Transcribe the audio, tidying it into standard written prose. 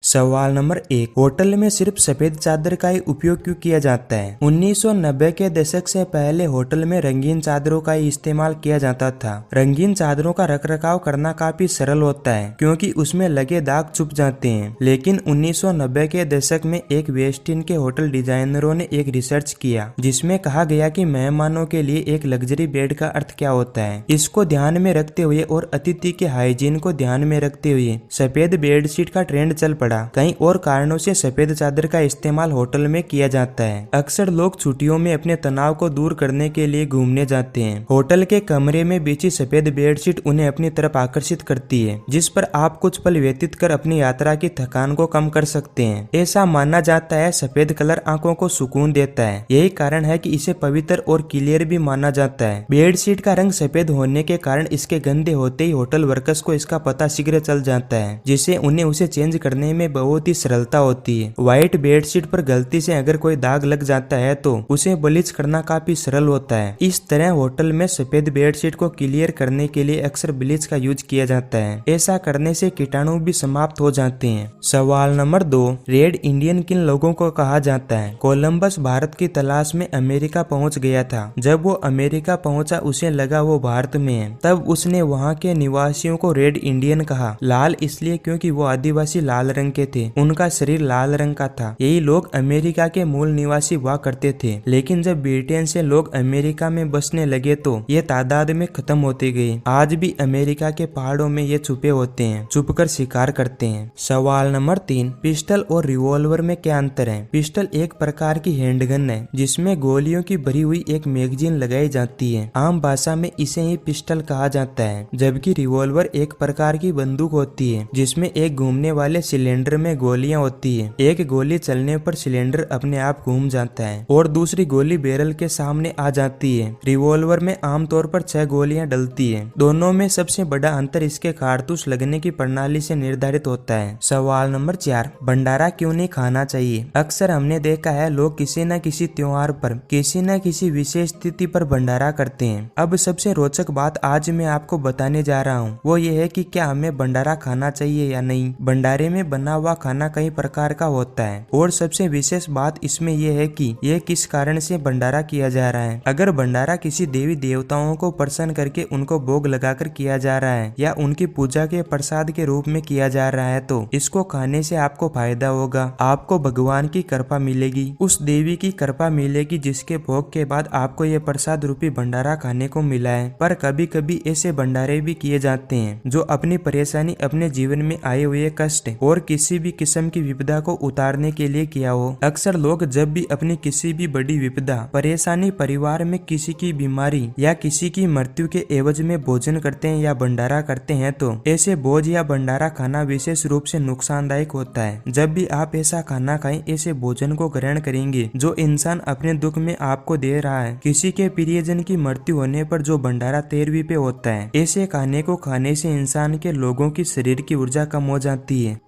सवाल number 1, hotel में सिर्फ सफेद चादर का ही उपयोग क्यों किया जाता है? 1990 के दशक से पहले होटल में रंगीन चादरों का ही इस्तेमाल किया जाता था। रंगीन चादरों का रखरखाव करना काफी सरल होता है क्योंकि उसमें लगे दाग छुप जाते हैं। लेकिन 1990 के दशक में एक वेस्टिन के होटल डिजाइनरों ने एक रिसर्च किया जिसमें कहा गया कि मेहमानों के लिए एक लग्जरी बेड का अर्थ क्या होता है। इसको ध्यान में रखते हुए और अतिथि के हाइजीन को ध्यान में रखते हुए सफेद बेडशीट का ट्रेंड चल पड़ा। कई और कारणों से सफेद चादर का इस्तेमाल होटल में किया जाता है। अक्सर लोग छुट्टियों में अपने तनाव को दूर करने के लिए घूमने जाते हैं। होटल के कमरे में बिछी सफेद बेडशीट उन्हें अपनी तरफ आकर्षित करती है, जिस पर आप कुछ पल व्यतीत कर अपनी यात्रा की थकान को कम कर सकते हैं। ऐसा माना जाता है सफेद कलर आंखों को सुकून देता है। यही कारण है कि इसे पवित्र और क्लियर भी माना जाता है। बेडशीट का रंग सफेद होने के कारण इसके गंदे होते ही होटल वर्कर्स को इसका पता शीघ्र चल जाता है, जिससे उन्हें उसे चेंज करने में बहुत ही सरलता होती है। व्हाइट बेडशीट पर गलती से अगर कोई दाग लग जाता है तो उसे ब्लीच करना काफी सरल होता है। इस तरह होटल में सफेद बेडशीट को क्लियर करने के लिए अक्सर ब्लीच का यूज किया जाता है। ऐसा करने से कीटाणु भी समाप्त हो जाते हैं। सवाल नंबर 2, रेड इंडियन किन लोगों को कहा जाता है? कोलंबस भारत की तलाश में अमेरिका पहुंच गया था। जब वो अमेरिका पहुंचा उसे लगा वो भारत में है। तब उसने वहाँ के निवासियों को रेड इंडियन कहा। लाल इसलिए क्योंकि वो आदिवासी लाल रंग के थे, उनका शरीर लाल रंग का था। यही लोग अमेरिका के मूल निवासी हुआ करते थे। लेकिन जब ब्रिटेन से लोग अमेरिका में बसने लगे तो ये तादाद में खत्म होती गई। आज भी अमेरिका के पहाड़ों में ये छुपे होते हैं, छुपकर शिकार करते हैं। सवाल नंबर 3, पिस्टल और रिवॉल्वर में क्या अंतर है? पिस्टल एक प्रकार की हैंडगन है जिसमें गोलियों की भरी हुई एक मैगजीन लगाई जाती है। आम भाषा में इसे ही पिस्टल कहा जाता है, जबकि रिवॉल्वर एक प्रकार की बंदूक होती है जिसमें एक घूमने वाले सिलेंडर में गोलियां होती है। एक गोली चलने पर सिलेंडर अपने आप घूम जाता है और दूसरी गोली बैरल के सामने आ जाती है। रिवॉल्वर में आमतौर पर 6 गोलियां डलती है। दोनों में सबसे बड़ा अंतर इसके कारतूस लगने की प्रणाली से निर्धारित होता है। सवाल नंबर 4, भंडारा क्यों नहीं खाना चाहिए? अक्सर हमने देखा है लोग किसी न किसी त्योहार पर, किसी न किसी विशेष तिथि पर भंडारा करते हैं। अब सबसे रोचक बात आज मैं आपको बताने जा रहा हूँ, वो ये है कि क्या हमें भंडारा खाना चाहिए या नहीं। भंडारे में बना हुआ खाना कई प्रकार का होता है और सबसे विशेष बात इसमें यह है कि यह किस कारण से भंडारा किया जा रहा है। अगर भंडारा किसी देवी देवताओं को प्रसन्न करके उनको भोग लगाकर किया जा रहा है या उनकी पूजा के प्रसाद के रूप में किया जा रहा है तो इसको खाने से आपको फायदा होगा। आपको भगवान की कृपा मिलेगी, उस देवी की कृपा मिलेगी जिसके भोग के बाद आपको ये प्रसाद रूपी भंडारा खाने को मिला है। पर कभी कभी ऐसे भंडारे भी किए जाते हैं जो अपनी परेशानी, अपने जीवन में आए हुए कष्ट और किसी भी किस्म की विपदा को उतारने के लिए किया हो। अक्सर लोग जब भी अपनी किसी भी बड़ी विपदा, परेशानी, परिवार में किसी की बीमारी या किसी की मृत्यु के एवज में भोजन करते हैं या भंडारा करते हैं तो ऐसे भोज या भंडारा खाना विशेष रूप से नुकसानदायक होता है। जब भी आप ऐसा खाना खाएं, ऐसे भोजन को ग्रहण करेंगे जो इंसान अपने दुख में आपको दे रहा है। किसी के प्रियजन की मृत्यु होने पर जो भंडारा 13वीं पे होता है, ऐसे खाने को खाने से इंसान के लोगों की शरीर की ऊर्जा कम हो जाती है।